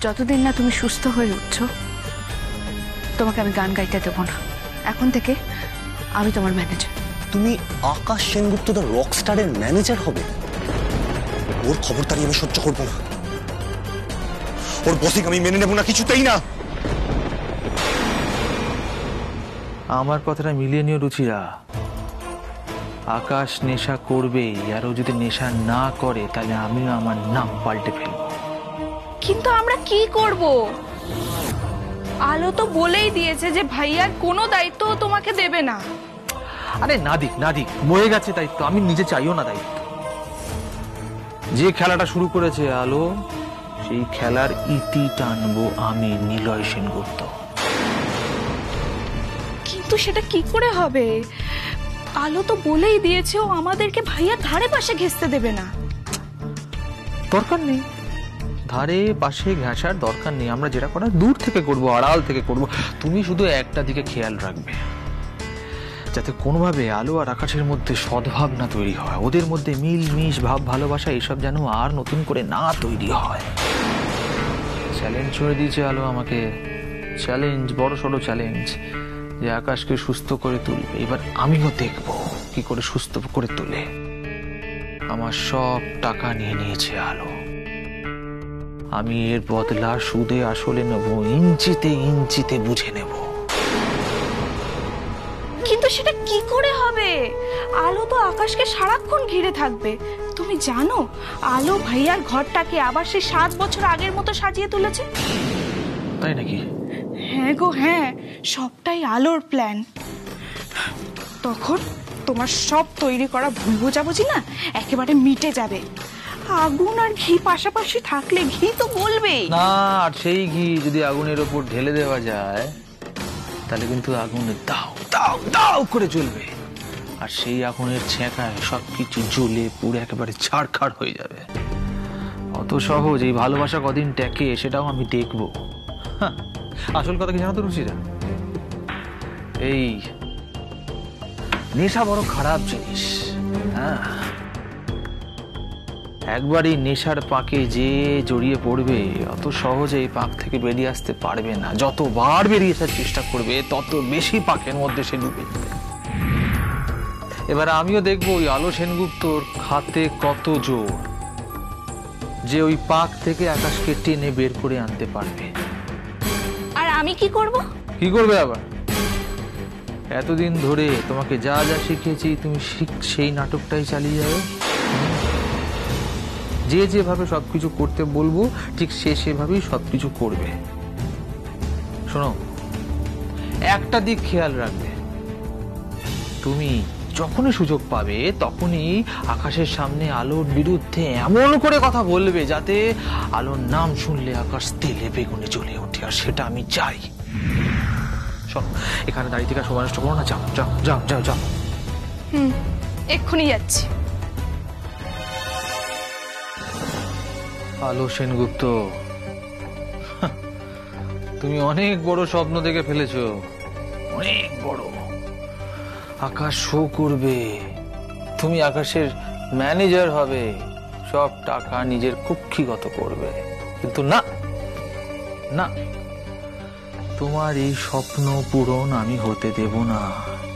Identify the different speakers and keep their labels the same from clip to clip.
Speaker 1: যতদিন না তুমি সুস্থ হয়ে উঠছো তোমাকে আমি গান গাইতে দেবো না। এখন থেকে আমি তোমার ম্যানেজার।
Speaker 2: তুমি আকাশ সেনগুপ্ত দ্য রকস্টারের ম্যানেজার হবে? ওর খবরদারি আমি সহ্য করবো না। ওর বসিং আমি মেনে নেব না, কিছুতেই না।
Speaker 3: আমার কথাটা মিলিয়ে নিও রুচিরা। আকাশ নেশা করবেই, আর ও যদি নেশা না করে তাহলে আমিও আমার নাম পাল্টে ফেলবো।
Speaker 1: কিন্তু আমরা কি করব? আলো তো বলেই দিয়েছে যে ভাইয়ার কোনো দায়িত্ব তোমাকে দেবে না।
Speaker 3: আরে না দিক মরে গেছে দায়িত্ব, আমি নিজে চাইও না দায়িত্ব। যে খেলাটা শুরু করেছে আলো, সেই খেলার ইতি টানবো আমি, নিলয় সেনগুপ্ত।
Speaker 1: কিন্তু সেটা কি করে হবে? আলো তো বলেই দিয়েছে ও আমাদেরকে ভাইয়ার ধারে পাশে ঘেঁষতে দেবে না।
Speaker 3: দরকার নেই ধারে পাশে ঘেঁষার দরকার নেই। আমরা যেটা করার দূর থেকে করব, আড়াল থেকে করব। তুমি শুধু একটা দিকে খেয়াল রাখবে, যাতে কোনোভাবে আলো আর আকাশের মধ্যে সদ্ভাব না তৈরি হয়। ওদের মধ্যে মিল মিশ ভাব ভালোবাসা এসব যেন আর নতুন করে না তৈরি হয়। চ্যালেঞ্জ করে দিয়েছে আলো আমাকে, চ্যালেঞ্জ, বড় সড়ো চ্যালেঞ্জ, যে আকাশকে সুস্থ করে তুলবে। এবার আমিও দেখব কি করে সুস্থ করে তোলে। আমার সব টাকা নিয়ে নিয়েছে আলো, আমি এর বদলা সুদে আসলে নেব, ইঞ্চিতে ইঞ্চিতে বুঝে নেব।
Speaker 1: কিন্তু সেটা কি করে হবে? আলো তো আকাশকে সারাক্ষণ ঘিরে থাকবে। তুমি জানো আলো ভাইয়ার ঘরটাকে আবার সেই 7 বছর আগের মতো সাজিয়ে তুলেছে।
Speaker 3: তাই নাকি?
Speaker 1: হ্যাঁ গো হ্যাঁ, সবটাই আলোর প্ল্যান। তখন তোমার সব তৈরি করা ভুল বোঝাবুঝি না একেবারে মিটে যাবে। আগুন আর ঘি পাশাপাশি থাকলে ঘি তো বলবেই
Speaker 3: না, আর সেই ঘি যদি আগুনের ওপর ঢেলে দেওয়া যায় তাহলে কিন্তু আগুনে দাও দাও দাও করে জ্বলবে, আর সেই আগুনের ছেঁকায় সবকিছু জ্বলে পুরো একেবারে ছাড়খাড় হয়ে যাবে। অত সহজ এই ভালোবাসা কদিন টেকে সেটাও আমি দেখবো। আসল কথা কি জানো তো রুচিরা, এই নেশা বড় খারাপ জিনিস। হ্যাঁ, একবার এই নেশার পাকে যে জড়িয়ে পড়বে অত সহজে এই পাক থেকে বেরিয়ে আসতে পারবে না। যতবার বেরিয়ে আসার চেষ্টা করবে তত বেশি পাকের মধ্যে সে ডুবে যাবে। এবার আমিও দেখবো ওই আলো সেনগুপ্তর হাতে কত জোর, যে ওই পাক থেকে আকাশকে টেনে বের করে আনতে পারবে।
Speaker 1: আর আমি কি করব?
Speaker 3: কি করবে আবার? এতদিন ধরে তোমাকে যা যা শিখিয়েছি তুমি সেই নাটকটাই চালিয়ে যাবে। যে যেভাবে সবকিছু করতে বলবো ঠিক সে সেভাবেই সবকিছু করবে। শোনো, একটা দিক খেয়াল রাখবে, তুমি যখনই সুযোগ পাবে তখনই আকাশের সামনে আলোর বিরুদ্ধে এমন করে কথা বলবে যাতে আলোর নাম শুনলে আকাশ তেলে বেগুনে জ্বলে ওঠে, আর সেটা আমি চাই। শোনো, এখানে দাঁড়িয়ে থেকে সময় নষ্ট করো না, যাও যাও যাও যাও যাও।
Speaker 1: এক্ষুনি যাচ্ছি।
Speaker 3: আলো সেনগুপ্ত, তুমি অনেক বড় স্বপ্ন দেখে ফেলেছো, অনেক বড়। আকাশ শো করবে, তুমি আকাশের ম্যানেজার হবে, সব টাকা নিজের কুক্ষিগত করবে। কিন্তু না না, তোমার এই স্বপ্ন পূরণ আমি হতে দেব না,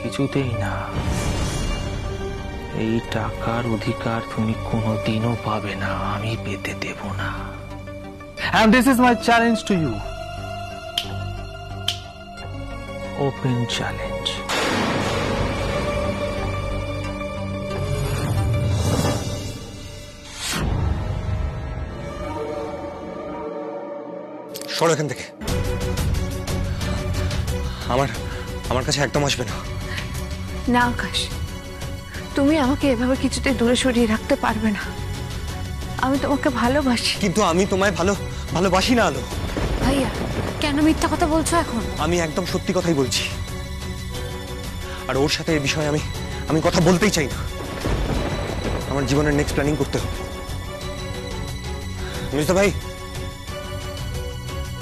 Speaker 3: কিছুতেই না। এই টাকার অধিকার তুমি কোনোদিনও পাবে না, আমি পেতে দেব না। And this is my challenge to you. Open challenge.
Speaker 2: সরো এখান থেকে। আমার কাছে একদম আসবে না।
Speaker 1: না আকাশ, তুমি আমাকে এভাবে কিছুতে দূরে সরিয়ে রাখতে পারবে না। আমি তোমাকে ভালোবাসি।
Speaker 2: কিন্তু আমি তোমায় ভালোবাসি না আলো।
Speaker 1: ভাইয়া, কেন মিথ্যা কথা বলছো এখন?
Speaker 2: আমি একদম সত্যি কথাই বলছি, আর ওর সাথে এই বিষয়ে আমি কথা বলতেই চাই না। আমার জীবনের নেক্সট প্ল্যানিং করতে হবে। মির্জা ভাই,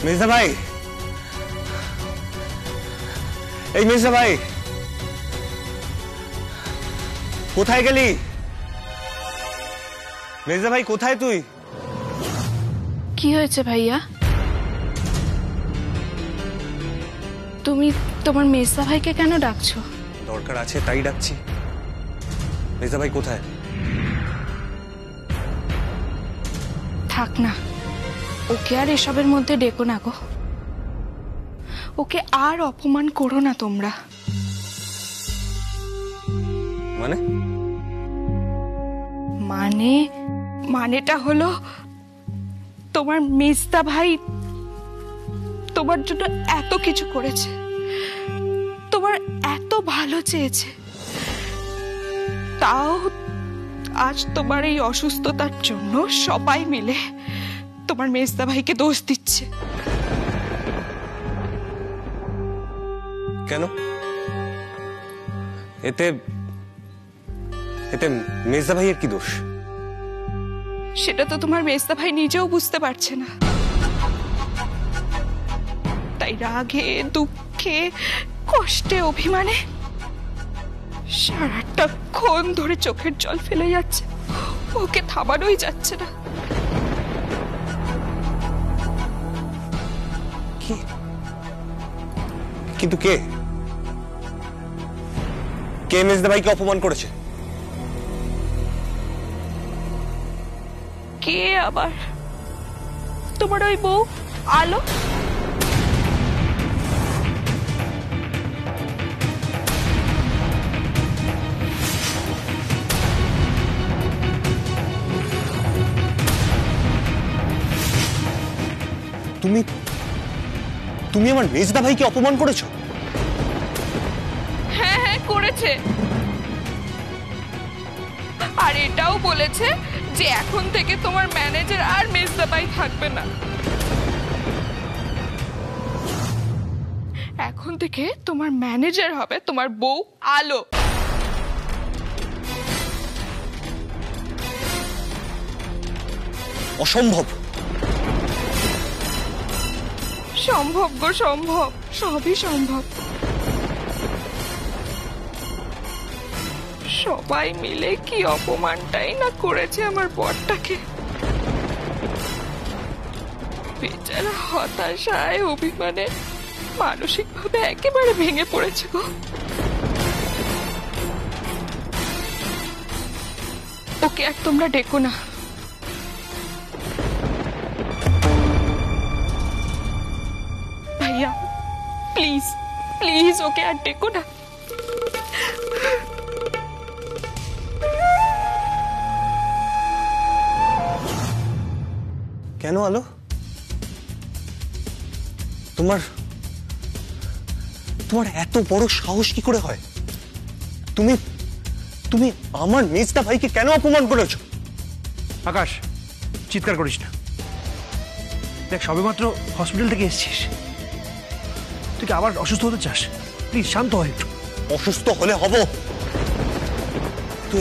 Speaker 2: মির্জা ভাই, এই মির্জা ভাই, কোথায় গেলি? মির্জা ভাই কোথায় তুই?
Speaker 1: কি হয়েছে ভাইয়া? তুমি তোমার মেজদা ভাইকে কেন ডাকছো?
Speaker 2: দরকার আছে তাই ডাকছি। মেজদা ভাই কোথায়?
Speaker 1: থাক না, ওকে আর এসবের মধ্যে ডেকো না গো। ওকে আর অপমান করো না তোমরা।
Speaker 2: মানে?
Speaker 1: মানেটা হলো তোমার মেজদা ভাই তোমার জন্য এত কিছু করেছে, তোমার এত ভালো চেয়েছে, তাও আজ তোমার এই অসুস্থতার জন্য সবাই মিলে তোমার মেজদা ভাইকে দোষ দিচ্ছে।
Speaker 2: কেন? এতে মেজদা ভাইয়ের কি দোষ?
Speaker 1: সেটা তো তোমার মেজদা ভাই নিজেও বুঝতে পারছে না, তাই রাগে দুঃখে কষ্টে অভিমানে সারাটাক্ষণ ধরে চোখের জল ফেলে যাচ্ছে, ওকে থামানোই যাচ্ছে না।
Speaker 2: কিন্তু কে মেজদা ভাইকে অপমান করেছে?
Speaker 1: কে আবার? তোমার ওই বউ আলো।
Speaker 2: তুমি আমার মেজদা ভাইকে অপমান করেছো?
Speaker 1: হ্যাঁ করেছে, আর এটাও বলেছে যে এখন থেকে তোমার ম্যানেজার আর মেজদা ভাই থাকবে না, এখন থেকে তোমার ম্যানেজার হবে তোমার বউ আলো।
Speaker 2: অসম্ভব।
Speaker 1: সম্ভব গো, সম্ভব, সবই সম্ভব। সবাই মিলে কি অপমানটাই না করেছে আমার বরটাকে। বেচারা হতাশায় অভিমানে মানসিকভাবে একেবারে ভেঙে পড়েছে গো। ওকে আর তোমরা ডেকো না। ভাইয়া প্লিজ প্লিজ ওকে আর ডেকো না।
Speaker 2: কেন আলো? তোমার এত বড় সাহস কি করে হয়? তুমি আমার মেজদা ভাইকে কেন অপমান করেছো?
Speaker 4: আকাশ, চিৎকার করিস না। দেখ, সবেমাত্র হসপিটাল থেকে এসেছিস, তুই কি আবার অসুস্থ হতে চাস? প্লিজ শান্ত হয় একটু।
Speaker 2: অসুস্থ হলে হব তো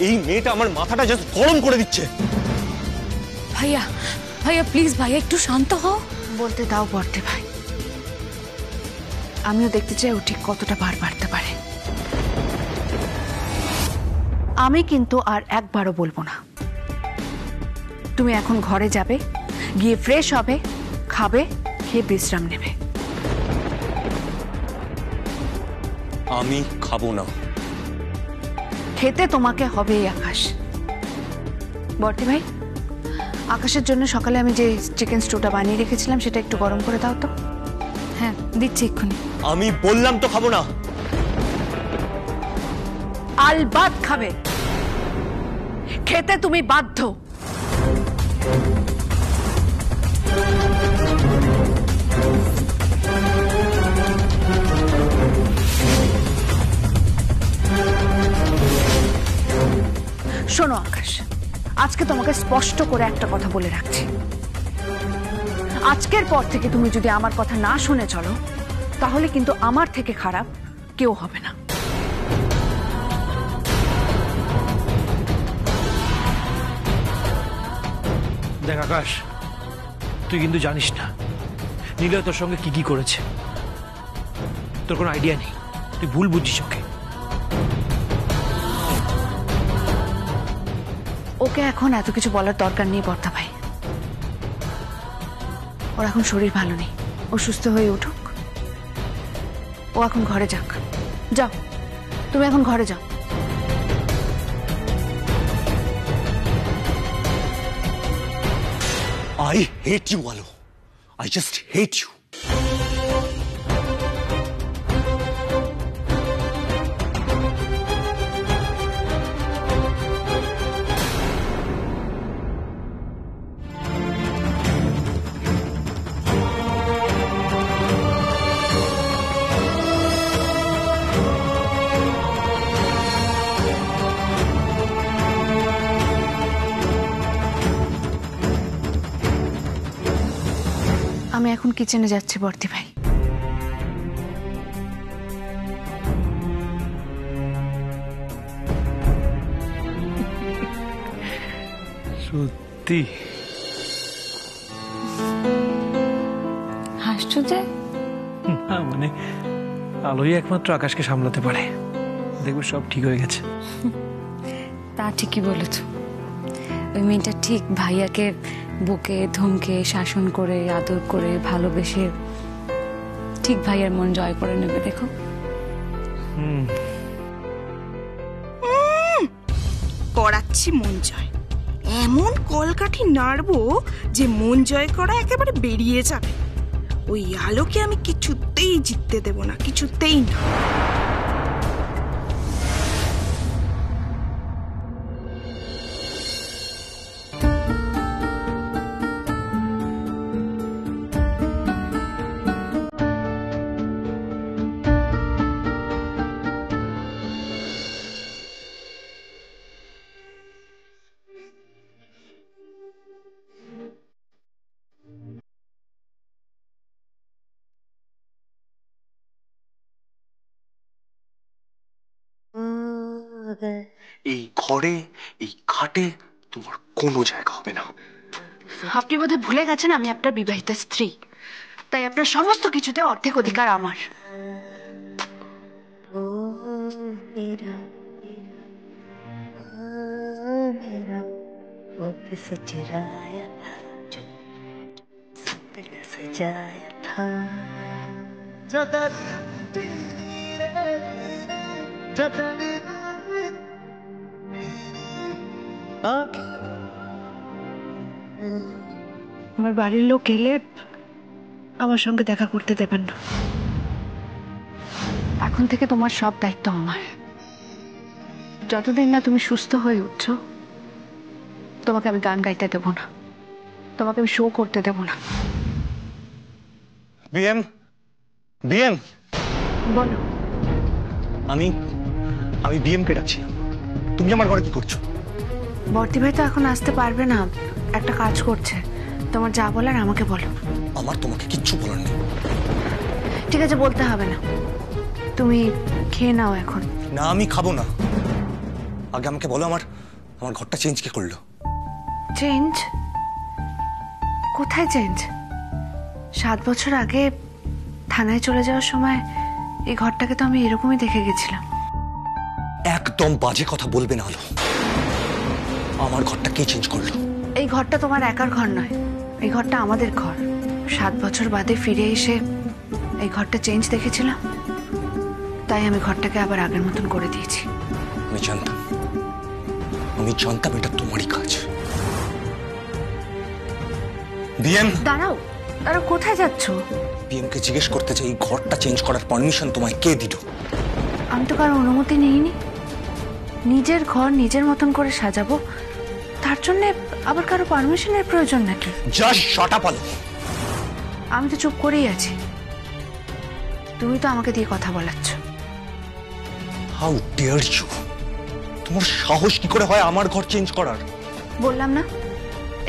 Speaker 2: এই মেয়েটা আমার মাথাটা জাস্ট গরম করে দিচ্ছে।
Speaker 5: ভাইয়া ভাইয়া প্লিজ ভাইয়া একটু শান্ত হও।
Speaker 1: বলতে দাও বর্তে ভাই, আমিও দেখতে চাই ও ঠিক কতটা ভার বাড়তে পারে।
Speaker 5: আমি কিন্তু আর একবারও বলবো না। তুমি এখন ঘরে যাবে, গিয়ে ফ্রেশ হবে, খাবে, খেয়ে বিশ্রাম নেবে।
Speaker 2: আমি খাবো না।
Speaker 5: খেতে তোমাকে হবেই আকাশ। বর্তি ভাই, আকাশের জন্য সকালে আমি যে চিকেন স্টুটা বানিয়ে রেখেছিলাম সেটা একটু গরম করে দাও তো। হ্যাঁ দিচ্ছি এক্ষুনি।
Speaker 2: আমি বললাম তো খাবো না।
Speaker 5: আলবাত খাবে, খেতে তুমি বাধ্য। শোনো আকাশ, আজকে তোমাকে স্পষ্ট করে একটা কথা বলে রাখছি। আজকের পর থেকে তুমি যদি আমার কথা না শুনে চলো, তাহলে কিন্তু আমার থেকে খারাপ কেউ হবে না।
Speaker 4: দেখ আকাশ, তুই কিন্তু জানিস না নীলা তোর সঙ্গে কি কি করেছে। তোর কোনো আইডিয়া নেই, তুই ভুল বুঝিস ওকে।
Speaker 5: ওকে এখন এত কিছু বলার দরকার নেই বর্তা ভাই। ওর এখন শরীর ভালো নেই, ও সুস্থ হয়ে উঠুক, ও এখন ঘরে যাক। যাও, তুমি এখন ঘরে যাও।
Speaker 2: I hate you, Alo. I just hate you.
Speaker 5: আমি এখন কিচেনে যাচ্ছি বর্তি ভাই।
Speaker 4: সত্যি
Speaker 5: হাসছো যে?
Speaker 4: না মানে আলোই একমাত্র আকাশকে সামলাতে পারে, দেখবে সব ঠিক হয়ে গেছে।
Speaker 6: তা ঠিকই বলেছ। ওই মেয়েটা ঠিক ভাইয়াকে বুকে ধমকে শাসন করে আদর করে ভালোবেসে ঠিক ভাইয়ার মন জয় করে নেবে, দেখো।
Speaker 1: করাচ্ছি মন জয়, এমন কলকাঠি নাড়বো যে মন জয় করা একেবারে বেরিয়ে যাবে। ওই আলোকে আমি কিছুতেই জিততে দেব না, কিছুতেই না।
Speaker 2: এই ঘরে, এই খাটে তোমার কোনো জায়গা হবে না।
Speaker 5: আপনি বোধহয় ভুলে গেছেন আমি আপনার বিবাহিত স্ত্রী, তাই আপনার সমস্ত কিছুতে অর্ধেক অধিকার আমার। আমার বাড়ির লোক এলে আমার সঙ্গে দেখা করতে দেবেন না। এখন থেকে তোমার সব দায়িত্ব আমার। যতদিন না তুমি সুস্থ হয়ে উঠছো, তোমাকে আমি গান গাইতে দেবো না, তোমাকে আমি শো করতে দেবো না।
Speaker 2: বিএম, বিএম,
Speaker 5: বলো।
Speaker 2: আমি বিএম কে ডাকছি। তুমি আমার ঘরে কি করছো?
Speaker 5: বর্তি ভাই তো এখন আসতে পারবে না, একটা কাজ করছে। তোমার যা বলার আমাকে বলো।
Speaker 2: আমার তোমাকে কিচ্ছু বলার নেই।
Speaker 5: ঠিক আছে, বলতে হবে না, তুমি খেয়ে নাও এখন।
Speaker 2: না, আমি খাবো না। আগে আমাকে বলো, আমার ঘরটা চেঞ্জ কে করলো?
Speaker 5: চেঞ্জ? কোথায় চেঞ্জ? 7 বছর আগে থানায় চলে যাওয়ার সময় এই ঘরটাকে তো আমি এরকমই দেখে গেছিলাম।
Speaker 2: একদম বাজে কথা বলবে না আলো। আমার ঘরটা কে চেঞ্জ করলো?
Speaker 5: এই ঘরটা তোমার একার ঘর নয়, এই ঘরটা আমাদের ঘর। 7 বছর বাদে ফিরে এসে এই ঘরটা চেঞ্জ দেখেছিলাম, তাই আমি ঘরটাকে আবার আগের মতন করে দিয়েছি।
Speaker 2: আমি জানতাম এটা তোমারই কাজ। বিএম,
Speaker 5: দাঁড়াও, কোথায় যাচ্ছ?
Speaker 2: বিএম কে জিজ্ঞেস করতে চাই, এই ঘরটা চেঞ্জ করার পারমিশন তোমায় কে দিল?
Speaker 5: আমি তো কারো অনুমতি নিইনি। নিজের ঘর নিজের মতন করে সাজাবো, তার জন্য আবার কারো পারমিশনের প্রয়োজন নাকি?
Speaker 2: জাস্ট শাট আপ আলো।
Speaker 5: আমি তো চুপ করেই আছি, তুমি তো আমাকে দিয়ে কথা বলাচ্ছ।
Speaker 2: How dare you! তোমার সাহস কি করে হয় আমার ঘর চেঞ্জ করার?
Speaker 5: বললাম না,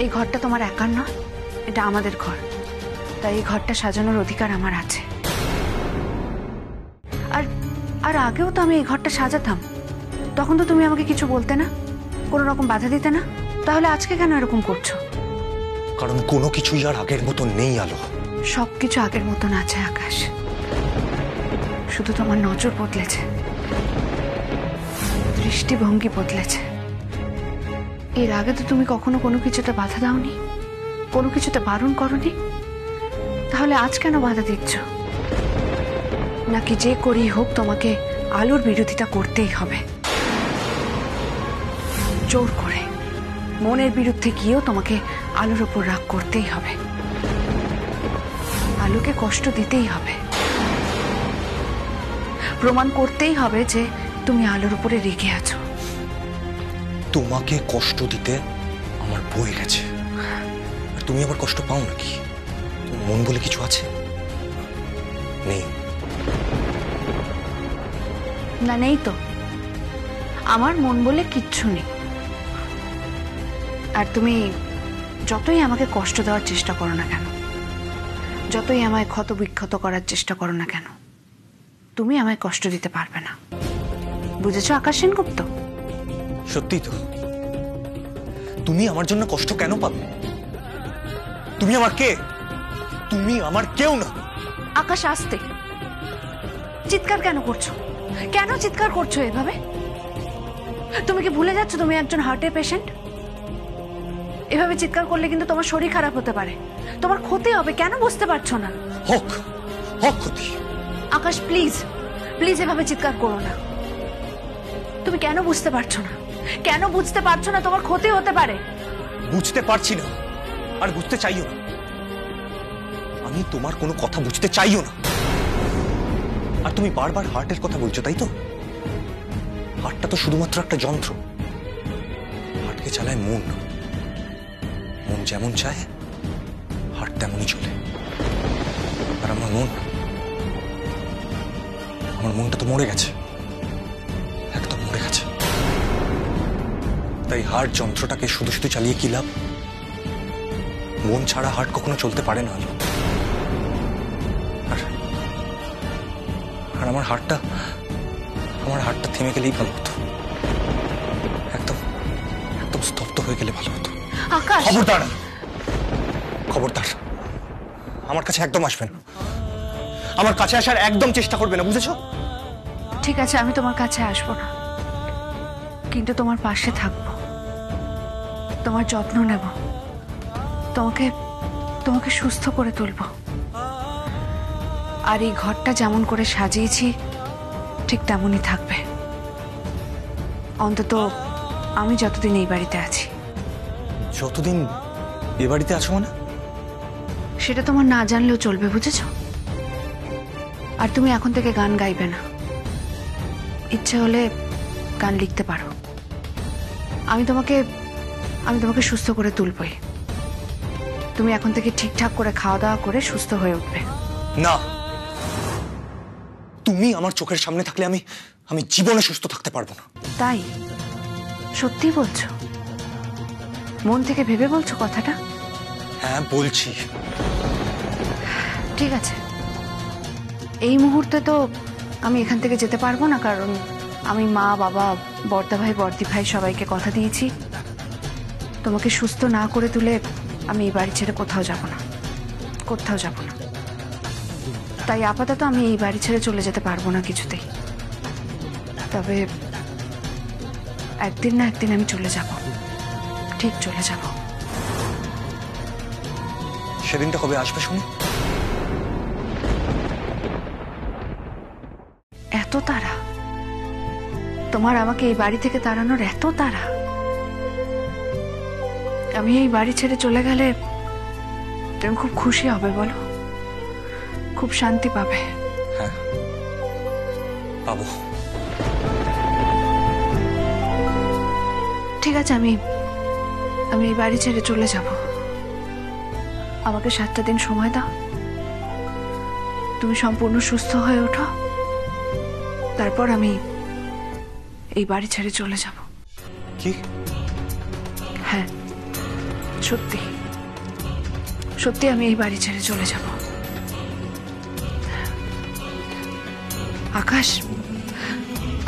Speaker 5: এই ঘরটা তোমার একার নয়, এটা আমাদের ঘর, তাই এই ঘরটা সাজানোর অধিকার আমার আছে। আর আগেও তো আমি এই ঘরটা সাজাতাম, তখন তো তুমি আমাকে কিছু বলতে না, কোনো রকম বাধা দিতে না। তাহলে আজকে কেন এরকম করছো?
Speaker 2: কারণ কোনো কিছুই আর আগের মতো নেই আলো।
Speaker 5: সবকিছু আগের মতন আছে আকাশ, শুধু তোমার নজর বদলেছে, দৃষ্টিভঙ্গি বদলেছে। এর আগে তো তুমি কখনো কোনো কিছুতে বাধা দাওনি, কোনো কিছুতে বারণ করনি, তাহলে আজ কেন বাধা দিচ্ছ? নাকি যে করি হোক তোমাকে আলোর বিরোধিতা করতেই হবে? জোর করে মনের বিরুদ্ধে গিয়েও তোমাকে আলোর ওপর রাগ করতেই হবে, আলোকে কষ্ট দিতেই হবে, প্রমাণ করতেই হবে যে তুমি আলোর উপরে রেগে আছো।
Speaker 2: তোমাকে কষ্ট দিতে আমার বয়ে গেছে, আর তুমি আবার কষ্ট পাও নাকি? তোমার মন বলে কিছু আছে? নেই
Speaker 5: না, নেই তো। আমার মন বলে কিচ্ছু নেই। আর তুমি যতই আমাকে কষ্ট দেওয়ার চেষ্টা করো না কেন, যতই আমায় ক্ষত বিক্ষত করার চেষ্টা করো না কেন, তুমি আমায় কষ্ট দিতে পারবে না। বুঝেছো আকাশ সেনগুপ্ত?
Speaker 2: সত্যি তো। তুমি আমার জন্য কষ্ট কেন পাবে? তুমি আমার কে? তুমি আমার কেউ না।
Speaker 5: আকাশ, আসতে। চিৎকার কেন করছো? কেন চিৎকার করছো এভাবে? তুমি কি ভুলে যাচ্ছ তুমি একজন হার্টের পেশেন্ট? এভাবে চিৎকার করলে কিন্তু তোমার শরীর খারাপ হতে পারে, তোমার ক্ষতি হবে। কেন বুঝতে পারছো না?
Speaker 2: হোক হোক ক্ষতি।
Speaker 5: আকাশ, প্লিজ প্লিজ এভাবে চিৎকার করো না। তুমি কেন বুঝতে পারছো না? কেন বুঝতে পারছো না তোমার ক্ষতি হতে পারে?
Speaker 2: বুঝতে পারছি না, আর বুঝতে চাইও না। আমি তোমার কোনো কথা বুঝতে চাইও না। আর তুমি বারবার হার্টের কথা বলছো, তাই তো? হার্টটা তো শুধুমাত্র একটা যন্ত্র। হার্টকে চালায় মন। মন যেমন চায় হার্ট তেমনই চলে। আর আমার মনটা তো মরে গেছে, একদম মরে গেছে। তাই হার্ট যন্ত্রটাকে শুধু শুধু চালিয়ে কি লাভ? মন ছাড়া হার্ট কখনো চলতে পারে না। আর আমার হার্টটা থেমে গেলেই ভালো হতো, একদম একদম স্তব্ধ হয়ে গেলে ভালো হতো।
Speaker 5: আকাশ,
Speaker 2: খবরদার, খবরদার, আমার কাছে একদম আসবে না। আমার কাছে আসার একদম চেষ্টা করবে না, বুঝেছো?
Speaker 5: ঠিক আছে, আমি তোমার কাছে আসবো না, কিন্তু তোমার পাশে থাকবো, তোমার যত্ন নেব, তোমাকে সুস্থ করে তুলব। আর এই ঘরটা যেমন করে সাজিয়েছি ঠিক তেমনই থাকবে, অন্তত আমি যতদিন এই বাড়িতে আছি।
Speaker 2: যতদিন এ বাড়িতে আছো মানে?
Speaker 5: সেটা তোমার না জানলেও চলবে, বুঝেছো? আর তুমি এখন থেকে গান গাইবে না, ইচ্ছে হলে গান লিখতে পারো। আমি তোমাকে সুস্থ করে তুলবই। তুমি এখন থেকে ঠিকঠাক করে খাওয়া দাওয়া করে সুস্থ হয়ে উঠবে।
Speaker 2: না, তুমি আমার চোখের সামনে থাকলে আমি জীবনে সুস্থ থাকতে পারবো না।
Speaker 5: তাই? সত্যি বলছো? মন থেকে ভেবে বলছো কথাটা?
Speaker 2: হ্যাঁ, বলছি।
Speaker 5: ঠিক আছে, এই মুহূর্তে তো আমি এখান থেকে যেতে পারবো না, কারণ আমি মা, বাবা, বর্দা ভাই, বর্দি ভাই সবাইকে কথা দিয়েছি তোমাকে সুস্থ না করে তুলে আমি এই বাড়ি ছেড়ে কোথাও যাব না। তাই আপাতত আমি এই বাড়ি ছেড়ে চলে যেতে পারবো না কিছুতেই। তবে একদিন না একদিন আমি চলে যাব, ঠিক চলে যাব।
Speaker 2: সেদিনটা কবে আসবে শুনি?
Speaker 5: এত তাড়া? তোমার আমাকে এই বাড়ি থেকে তাড়ানোর এত তাড়া? আমি এই বাড়ি ছেড়ে চলে গেলে তুমি খুব খুশি হবে, বলো? খুব শান্তি পাবে।
Speaker 2: হ্যাঁ, পাবো।
Speaker 5: ঠিক আছে, আমি এই বাড়ি ছেড়ে চলে যাব। আমাকে 7টা দিন সময় দাও, তুমি সম্পূর্ণ সুস্থ হয়ে ওঠো, তারপর আমি এই বাড়ি ছেড়ে চলে যাব।
Speaker 2: কি?
Speaker 5: হ্যাঁ, সত্যি সত্যি আমি এই বাড়ি ছেড়ে চলে যাব।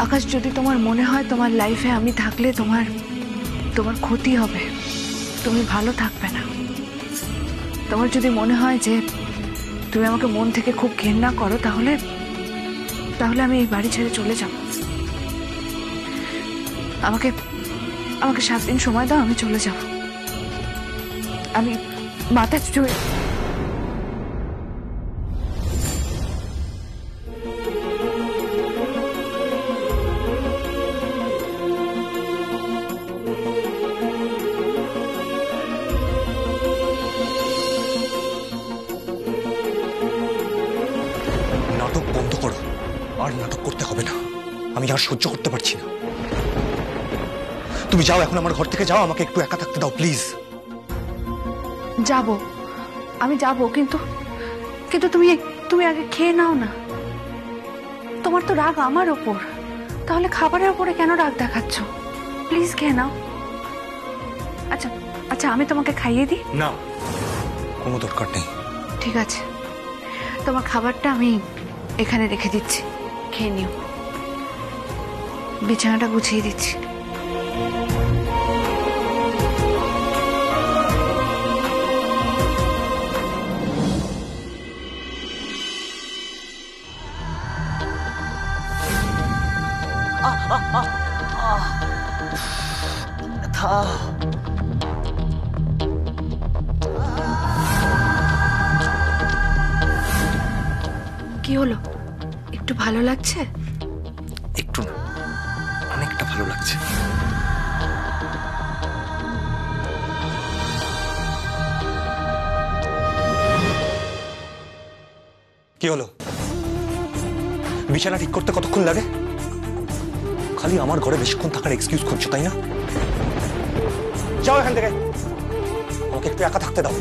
Speaker 5: আকাশ, যদি তোমার মনে হয় তোমার লাইফে আমি থাকলে তোমার ক্ষতি হবে, তুমি ভালো থাকবে না, তোমার যদি মনে হয় যে তুমি আমাকে মন থেকে খুব ঘৃণা করো, তাহলে আমি এই বাড়ি ছেড়ে চলে যাব। আমাকে 7 দিন সময় দাও, আমি চলে যাব। আমি মাথা ছুঁয়ে
Speaker 2: আর নাটক করতে হবে না, আমি আর সহ্য করতে পারছি না। তুমি যাও এখন, আমার ঘর থেকে যাও, আমাকে একটু একা থাকতে দাও প্লিজ।
Speaker 5: যাব, আমি যাব, কিন্তু কিন্তু তুমি তুমি আগে খেয়ে নাও না। তোমার তো রাগ আমার ওপর, তাহলে খাবারের ওপরে কেন রাগ দেখাচ্ছ? প্লিজ খেয়ে নাও। আচ্ছা আচ্ছা, আমি তোমাকে খাইয়ে দিই।
Speaker 2: না, কোনো দরকার নেই।
Speaker 5: ঠিক আছে, তোমার খাবারটা আমি এখানে রেখে দিচ্ছি, খেয়ে নিও। বিছানাটা গুছিয়ে দিচ্ছি। কি হলো, একটু ভালো লাগছে?
Speaker 2: একটু না, অনেকটা ভালো লাগছে। কি হলো? বিছানা ঠিক করতে কতক্ষণ লাগে? খালি আমার ঘরে বেশিক্ষণ থাকার এক্সকিউজ খুঁজছো, তাই না? যাও এখান থেকে, আমাকে একটু একা থাকতে দাও।